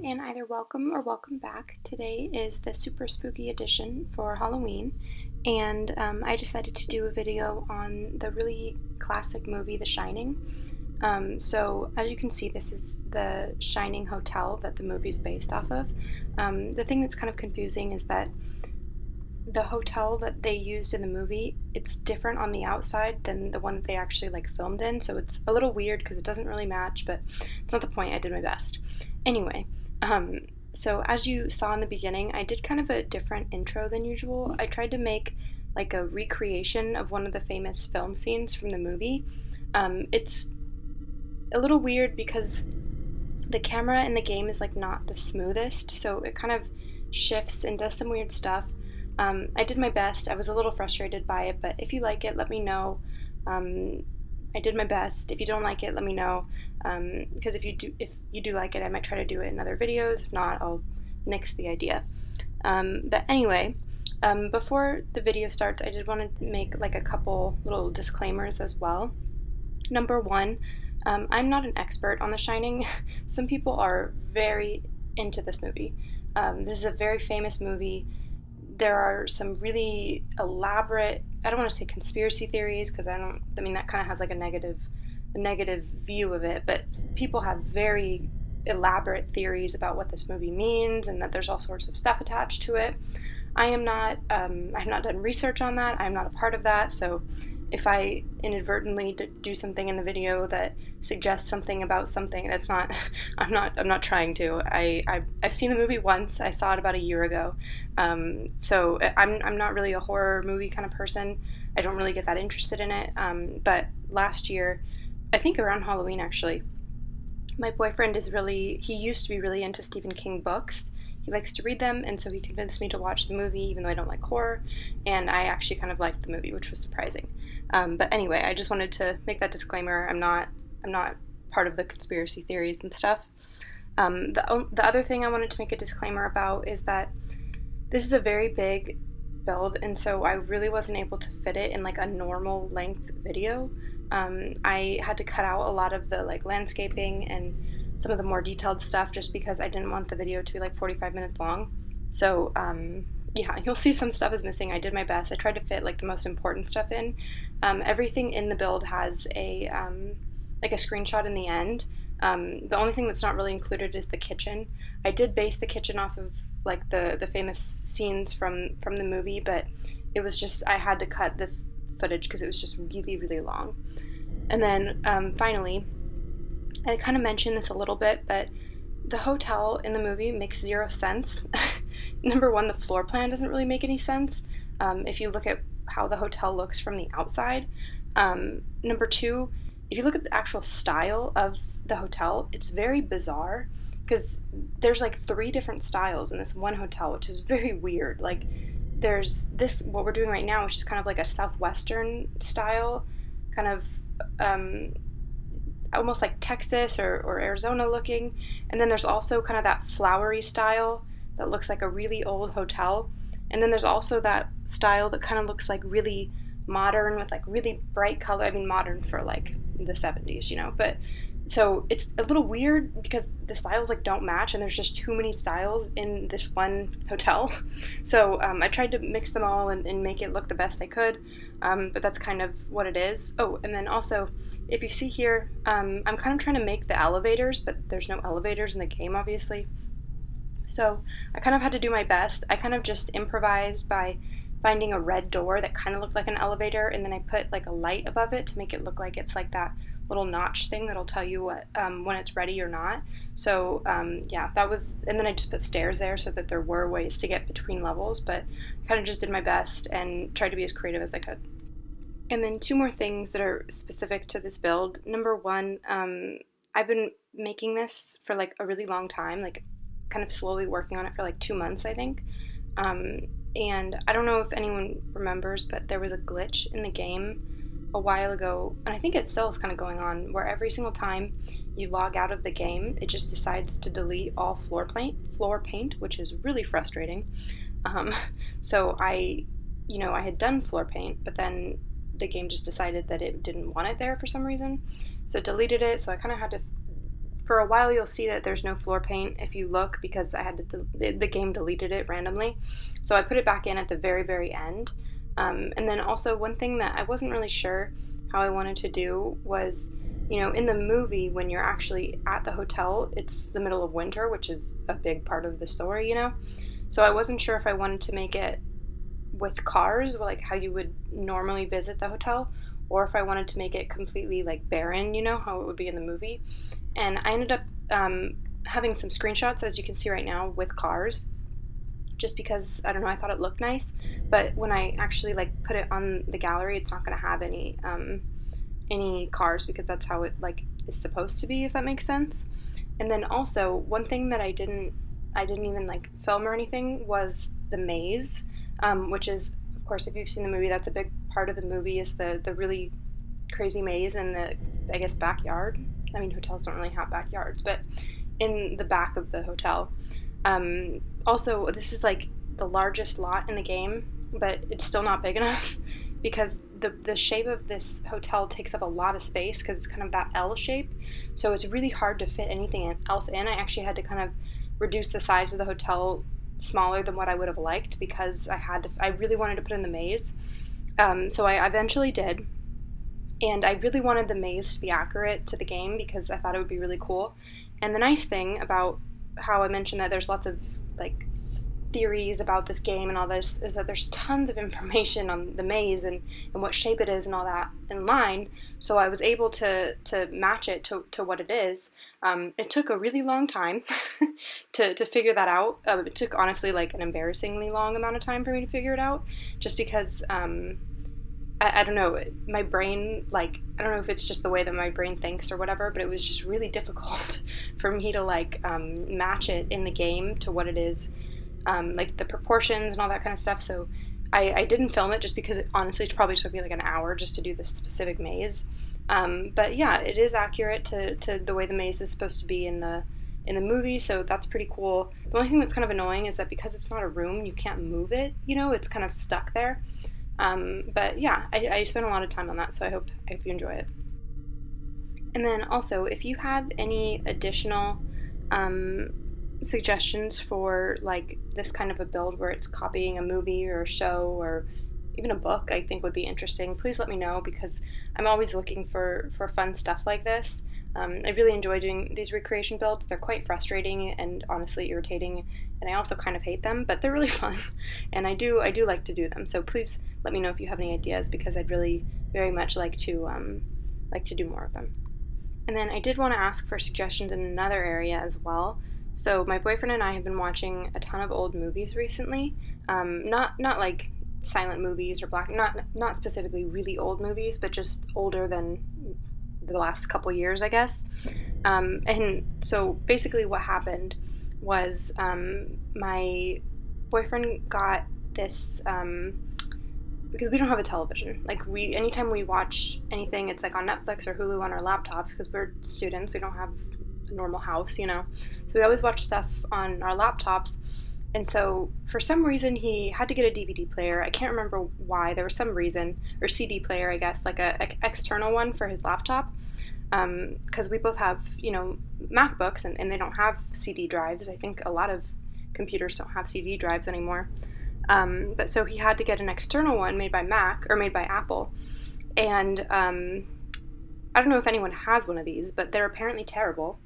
and either welcome or welcome back. Today is the super spooky edition for Halloween, and I decided to do a video on the really classic movie, The Shining. So as you can see, this is the Shining Hotel that the movie's based off of. The thing that's kind of confusing is that the hotel that they used in the movie, it's different on the outside than the one that they actually filmed in, so it's a little weird because it doesn't really match, but it's not the point. I did my best. Anyway, so as you saw in the beginning, I did kind of a different intro than usual. I tried to make like a recreation of one of the famous film scenes from the movie. It's a little weird because the camera in the game is not the smoothest, so it kind of shifts and does some weird stuff. I did my best. I was a little frustrated by it, but if you like it, let me know. I did my best. If you don't like it, let me know. Because if you do like it, I might try to do it in other videos. If not, I'll nix the idea. But anyway, before the video starts, I did want to make a couple little disclaimers as well. Number one, I'm not an expert on The Shining. Some people are very into this movie. This is a very famous movie. There are some really elaborate, I don't want to say conspiracy theories because that kind of has a negative view of it, but people have very elaborate theories about what this movie means and that there's all sorts of stuff attached to it. I've not done research on that. I'm not a part of that, so if I inadvertently do something in the video that suggests something about something, that's not, I'm not trying to. I've seen the movie once. I saw it about a year ago. So I'm not really a horror movie kind of person. I don't really get that interested in it. But last year, I think around Halloween actually, my boyfriend he used to be really into Stephen King books. He likes to read them, and so he convinced me to watch the movie, even though I don't like horror, and I actually kind of liked the movie, which was surprising. But anyway, I just wanted to make that disclaimer. I'm not part of the conspiracy theories and stuff. The other thing I wanted to make a disclaimer about is that this is a very big build, and so I really wasn't able to fit it in a normal length video. I had to cut out a lot of the landscaping and some of the more detailed stuff just because I didn't want the video to be 45 minutes long. So yeah, you'll see some stuff is missing. I did my best. I tried to fit the most important stuff in. Everything in the build has a screenshot in the end. The only thing that's not really included is the kitchen. I did base the kitchen off of the famous scenes from the movie, but it was just, I had to cut the footage because it was just really, really long. And then finally, I kind of mentioned this a little bit, but the hotel in the movie makes zero sense. Number one, the floor plan doesn't really make any sense if you look at how the hotel looks from the outside. Number two, if you look at the actual style of the hotel, it's very bizarre because there's 3 different styles in this one hotel, which is very weird. There's this, what we're doing right now, which is kind of a southwestern style, kind of almost like Texas or Arizona looking, and then there's also kind of that flowery style that looks like a really old hotel, and then there's also that style that kind of looks really modern with really bright color. I mean, modern for the 70s, but so it's a little weird because the styles don't match, and there's just too many styles in this one hotel. So I tried to mix them all and make it look the best I could, but that's kind of what it is. Oh, and then also, if you see here, I'm kind of trying to make the elevators, but there's no elevators in the game, obviously. So I kind of had to do my best. I kind of just improvised by finding a red door that kind of looked like an elevator, and then I put a light above it to make it look like it's that little notch thing that'll tell you what when it's ready or not. So yeah, that was, and then I just put stairs there so that there were ways to get between levels, but I kind of just did my best and tried to be as creative as I could. And then 2 more things that are specific to this build. Number one, I've been making this for a really long time, kind of slowly working on it for 2 months, I think. And I don't know if anyone remembers, but there was a glitch in the game a while ago, and I think it still is kind of going on, where every single time you log out of the game, it just decides to delete all floor paint, which is really frustrating. So I had done floor paint, but then the game just decided that it didn't want it there for some reason, so it deleted it. So I kind of had to for a while you'll see that there's no floor paint if you look, because I had to the game deleted it randomly, so I put it back in at the very, very end. And then also, one thing that I wasn't really sure how I wanted to do was, in the movie, when you're actually at the hotel, it's the middle of winter, which is a big part of the story. So I wasn't sure if I wanted to make it with cars, like how you would normally visit the hotel, or if I wanted to make it completely like barren, how it would be in the movie. And I ended up having some screenshots, as you can see right now, with cars, just because, I don't know, I thought it looked nice. But when I actually like put it on the gallery, it's not going to have any cars, because that's how it like is supposed to be, if that makes sense. And then also, one thing that I didn't even like film or anything was the maze, which is, of course, if you've seen the movie, that's a big part of the movie, is the really crazy maze in the, I guess, backyard. I mean, hotels don't really have backyards, but in the back of the hotel. Also, this is like the largest lot in the game, but it's still not big enough, because the shape of this hotel takes up a lot of space, because it's kind of that L shape, so it's really hard to fit anything else in. I actually had to kind of reduce the size of the hotel smaller than what I would have liked, because I really wanted to put in the maze. So I eventually did, and I really wanted the maze to be accurate to the game, because I thought it would be really cool. And the nice thing about how I mentioned that there's lots of like theories about this game and all this, is that there's tons of information on the maze and what shape it is and all that in line. So I was able to match it to what it is. It took a really long time to figure that out. It took, honestly, like an embarrassingly long amount of time for me to figure it out, just because I don't know, my brain, like, I don't know if it's just the way that my brain thinks or whatever, but it was just really difficult for me to like match it in the game to what it is. Like the proportions and all that kind of stuff. So I didn't film it, just because it honestly probably took me like an hour just to do this specific maze. But yeah, it is accurate to the way the maze is supposed to be in the movie, so that's pretty cool. The only thing that's kind of annoying is that because it's not a room, you can't move it, it's kind of stuck there. But yeah, I spent a lot of time on that, so I hope you enjoy it. And then also, if you have any additional suggestions for like this kind of a build where it's copying a movie or a show or even a book, I think would be interesting, please let me know, because I'm always looking for fun stuff like this. I really enjoy doing these recreation builds. They're quite frustrating and honestly irritating, and I also kind of hate them, but they're really fun, and I do like to do them. So please let me know if you have any ideas, because I'd really very much like to do more of them. And then I did want to ask for suggestions in another area as well. So my boyfriend and I have been watching a ton of old movies recently. Not like silent movies or not specifically really old movies, but just older than the last couple years, I guess. And so basically what happened was my boyfriend got this, because we don't have a television. Like, anytime we watch anything, it's like on Netflix or Hulu on our laptops, because we're students, we don't have a normal house, So we always watch stuff on our laptops. And so for some reason he had to get a DVD player. I can't remember why. There was some reason, or CD player, I guess, like a external one for his laptop. Because we both have, MacBooks, and they don't have CD drives. I think a lot of computers don't have CD drives anymore. But so he had to get an external one made by Apple. And I don't know if anyone has one of these, but they're apparently terrible.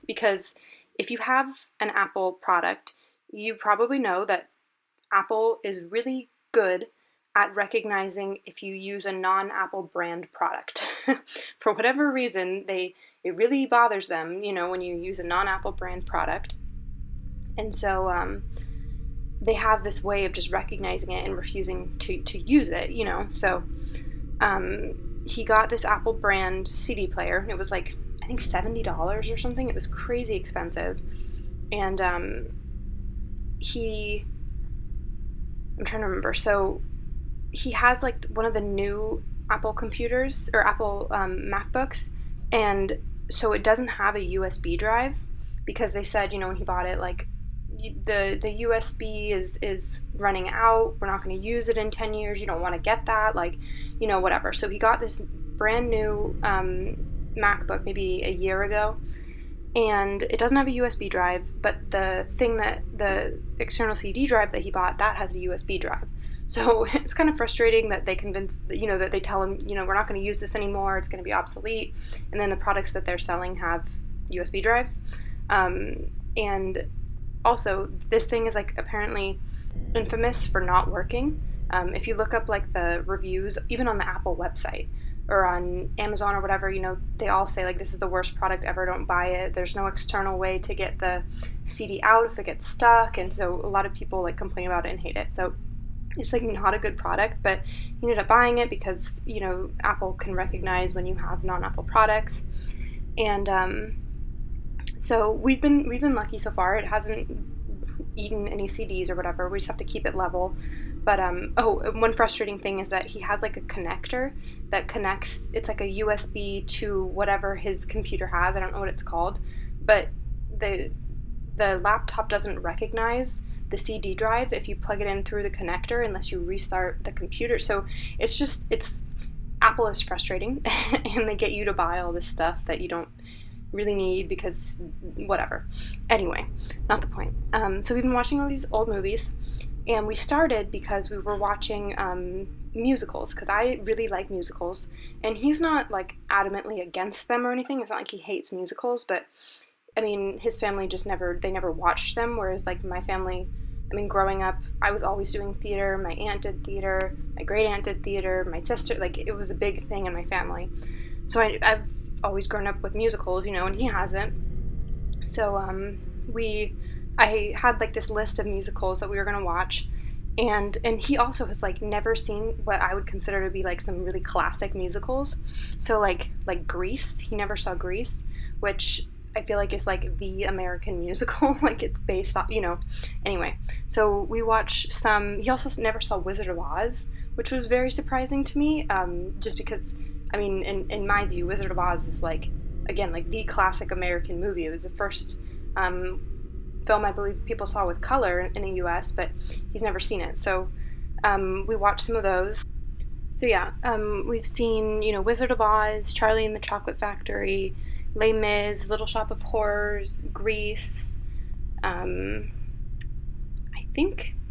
Because if you have an Apple product, you probably know that Apple is really good at recognizing if you use a non-Apple brand product. For whatever reason, it really bothers them, when you use a non-Apple brand product. And so they have this way of just recognizing it and refusing to use it, So he got this Apple brand CD player. It was like, I think $70 or something. It was crazy expensive. And I'm trying to remember. So he has like one of the new Apple computers, or Apple MacBooks, and so it doesn't have a USB drive, because they said, when he bought it, like, the USB is running out. We're not going to use it in 10 years. You don't want to get that, like, whatever. So he got this brand new MacBook maybe a year ago, and it doesn't have a USB drive, but the external CD drive that he bought, that has a USB drive. So it's kind of frustrating that they that they tell him, we're not going to use this anymore, it's going to be obsolete, and then the products that they're selling have USB drives. And also, this thing is like apparently infamous for not working. If you look up like the reviews, even on the Apple website or on Amazon or whatever, they all say like, this is the worst product ever, don't buy it. There's no external way to get the CD out if it gets stuck, and so a lot of people like complain about it and hate it. So it's like not a good product, but you ended up buying it because Apple can recognize when you have non-Apple products, and so we've been lucky so far. It hasn't eaten any CDs or whatever. We just have to keep it level. But one frustrating thing is that he has like a connector that connects. It's like a USB to whatever his computer has. I don't know what it's called, but the laptop doesn't recognize the CD drive if you plug it in through the connector unless you restart the computer. So Apple is frustrating, and they get you to buy all this stuff that you don't really need because whatever. Anyway, not the point. So we've been watching all these old movies, and we started because we were watching musicals, because I really like musicals, and he's not like adamantly against them or anything. It's not like he hates musicals, but I mean, his family they never watched them, whereas like my family, growing up, I was always doing theater. My aunt did theater, my great aunt did theater, my sister, like it was a big thing in my family. So I've always grown up with musicals, and he hasn't. So I had like this list of musicals that we were gonna watch, and he also has like never seen what I would consider to be like some really classic musicals. So like Grease, he never saw Grease, which I feel like is like the American musical. Like it's based off, Anyway, so we watched some. He also never saw Wizard of Oz, which was very surprising to me. Just because, in my view, Wizard of Oz is like, again, like the classic American movie. It was the first film I believe people saw with color in the U.S., but he's never seen it. So we watched some of those. So yeah, we've seen Wizard of Oz, Charlie and the Chocolate Factory, Les Mis, Little Shop of Horrors, Grease. I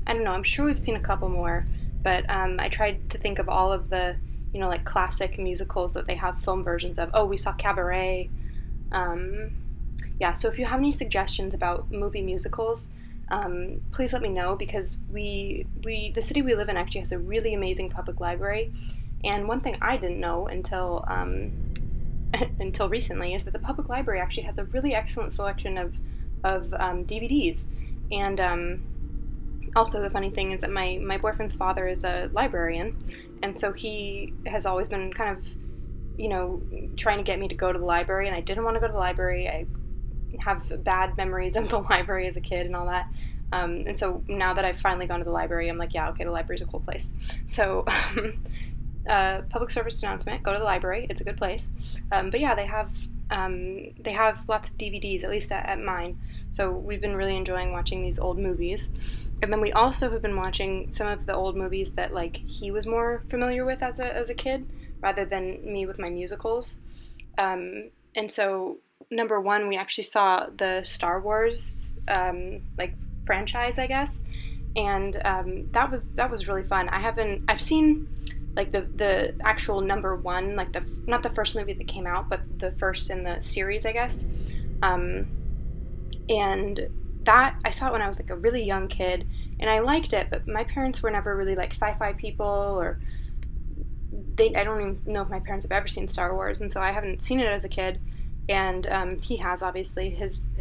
don't know, I'm sure we've seen a couple more, but I tried to think of all of the, like classic musicals that they have film versions of. Oh, we saw Cabaret. Yeah, so if you have any suggestions about movie musicals, please let me know, because the city we live in actually has a really amazing public library, and one thing I didn't know until recently is that the public library actually has a really excellent selection of DVDs. And also the funny thing is that my boyfriend's father is a librarian, and so he has always been kind of trying to get me to go to the library, and I didn't want to go to the library. I have bad memories of the library as a kid and all that. And so now that I've finally gone to the library, I'm like, yeah, okay, the library's a cool place. So public service announcement, go to the library, it's a good place. But yeah, they have lots of DVDs, at least at mine. So we've been really enjoying watching these old movies. And then we also have been watching some of the old movies that like he was more familiar with as a kid, rather than me with my musicals. And so number one, we actually saw the Star Wars like franchise, I guess, and that was really fun. I've seen like the actual number one, like not the first movie that came out, but the first in the series, I guess. And that I saw it when I was like a really young kid, and I liked it, but my parents were never really like sci-fi people, or I don't even know if my parents have ever seen Star Wars, and so I haven't seen it as a kid. And he has, obviously. His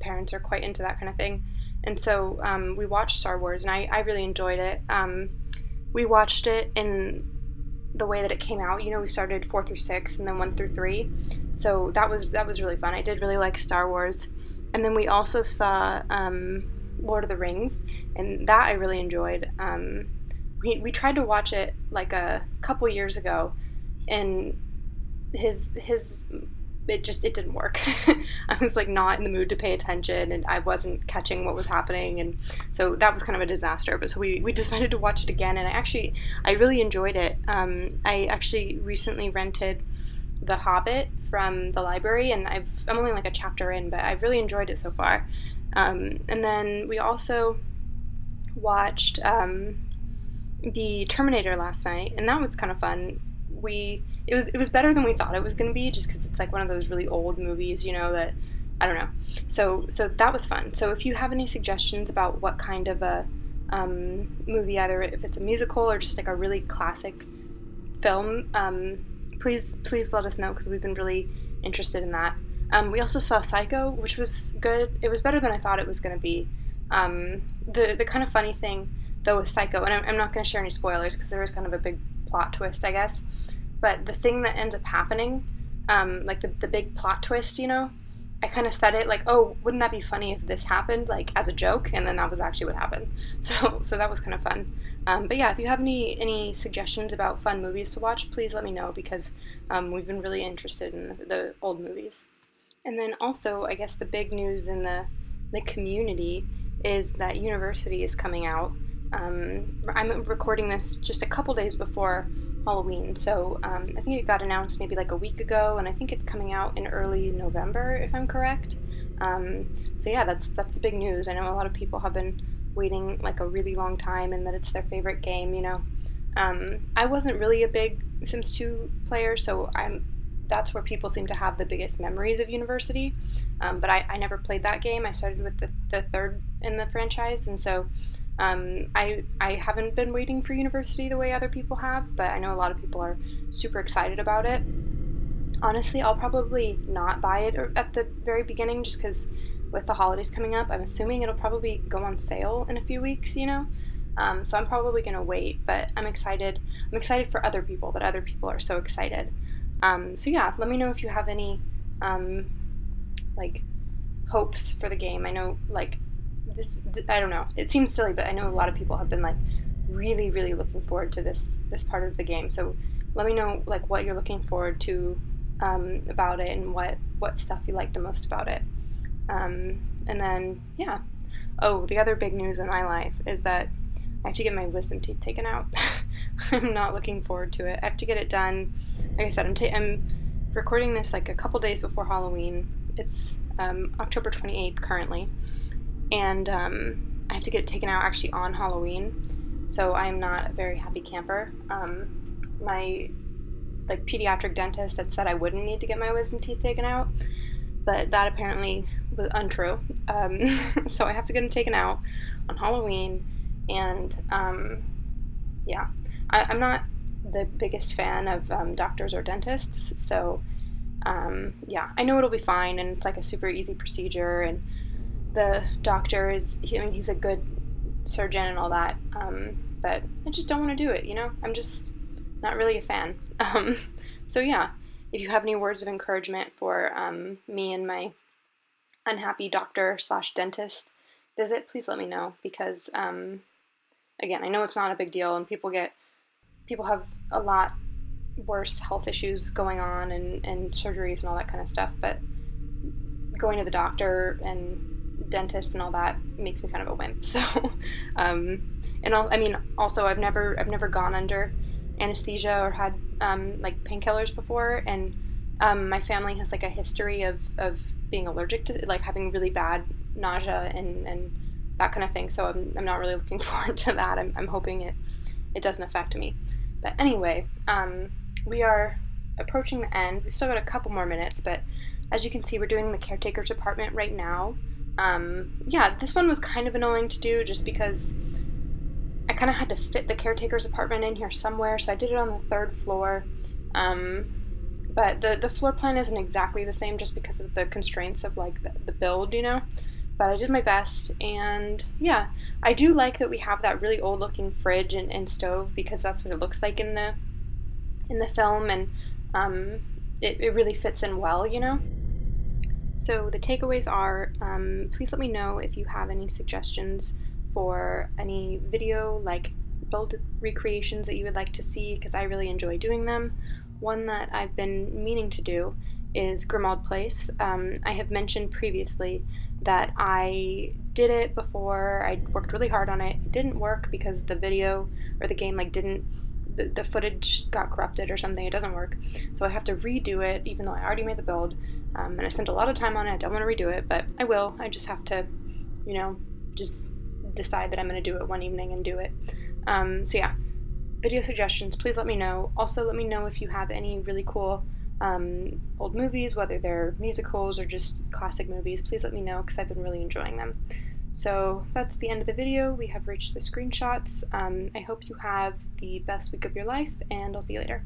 parents are quite into that kind of thing. And so we watched Star Wars, and I really enjoyed it. We watched it in the way that it came out. We started 4 through 6 and then 1 through 3. So that was really fun. I did really like Star Wars. And then we also saw Lord of the Rings, and that I really enjoyed. We tried to watch it like a couple years ago, and it didn't work. I was like not in the mood to pay attention, and I wasn't catching what was happening, and so that was kind of a disaster. But so we decided to watch it again, and I really enjoyed it. I actually recently rented The Hobbit from the library, and I'm only like a chapter in, but I've really enjoyed it so far. And then we also watched the Terminator last night, and that was kind of fun. It was better than we thought it was going to be, just because it's like one of those really old movies, that I don't know. So that was fun. So if you have any suggestions about what kind of a movie, either if it's a musical or just like a really classic film, please let us know, because we've been really interested in that. We also saw Psycho, which was good. It was better than I thought it was going to be. The kind of funny thing though with Psycho, and I'm not going to share any spoilers because there is kind of a big plot twist, I guess. But the thing that ends up happening, like the big plot twist, I kind of said it like, oh, wouldn't that be funny if this happened, like as a joke? And then that was actually what happened. So that was kind of fun. But yeah, if you have any suggestions about fun movies to watch, please let me know, because we've been really interested in the old movies. And then also, I guess the big news in the community is that University is coming out. I'm recording this just a couple days before Halloween, so I think it got announced maybe like a week ago, and I think it's coming out in early November, if I'm correct. So yeah, that's the big news. I know a lot of people have been waiting like a really long time, and that it's their favorite game. I wasn't really a big Sims 2 player, so that's where people seem to have the biggest memories of University. But I never played that game. I started with the third in the franchise, and so I haven't been waiting for University the way other people have, but I know a lot of people are super excited about it. Honestly, I'll probably not buy it at the very beginning, just because with the holidays coming up, I'm assuming it'll probably go on sale in a few weeks, so I'm probably going to wait, but I'm excited. I'm excited for other people, that other people are so excited. So yeah, let me know if you have any like hopes for the game. I know I don't know, it seems silly, but I know a lot of people have been like really, really looking forward to this part of the game. So let me know like what you're looking forward to about it, and what stuff you like the most about it. And then yeah. Oh, the other big news in my life is that I have to get my wisdom teeth taken out. I'm not looking forward to it. I have to get it done. Like I said, I'm recording this like a couple days before Halloween. It's October 28th currently. And I have to get it taken out actually on Halloween, so I'm not a very happy camper. My pediatric dentist had said I wouldn't need to get my wisdom teeth taken out, but that apparently was untrue. So I have to get them taken out on Halloween, and yeah, I'm not the biggest fan of doctors or dentists, so yeah, I know it'll be fine, and it's like a super easy procedure, and the doctor he's a good surgeon and all that, but I just don't want to do it, I'm just not really a fan. So yeah, if you have any words of encouragement for me and my unhappy doctor/dentist visit, please let me know, because again, I know it's not a big deal, and people have a lot worse health issues going on, and surgeries and all that kind of stuff, but going to the doctor and dentist and all that makes me kind of a wimp. So also I've never gone under anesthesia or had like painkillers before, and my family has like a history of being allergic to, like, having really bad nausea and that kind of thing, so I'm not really looking forward to that. I'm hoping it doesn't affect me. But anyway, we are approaching the end. We've still got a couple more minutes, but as you can see, we're doing the caretaker's apartment right now. Yeah, this one was kind of annoying to do, just because I kind of had to fit the caretaker's apartment in here somewhere, so I did it on the 3rd floor. But the floor plan isn't exactly the same, just because of the constraints of like the build, but I did my best. And yeah, I do like that we have that really old looking fridge and stove, because that's what it looks like in the film, and it really fits in well, So the takeaways are, please let me know if you have any suggestions for any video, like build recreations that you would like to see, because I really enjoy doing them. One that I've been meaning to do is Grimald Place. I have mentioned previously that I did it before. I worked really hard on it. It didn't work because the video or the game didn't the footage got corrupted or something. It doesn't work. So I have to redo it, even though I already made the build. And I spent a lot of time on it. I don't want to redo it, but I will. I just have to, just decide that I'm going to do it one evening and do it. So yeah, video suggestions, please let me know. Also, let me know if you have any really cool old movies, whether they're musicals or just classic movies. Please let me know, because I've been really enjoying them. So that's the end of the video. We have reached the screenshots. I hope you have the best week of your life, and I'll see you later.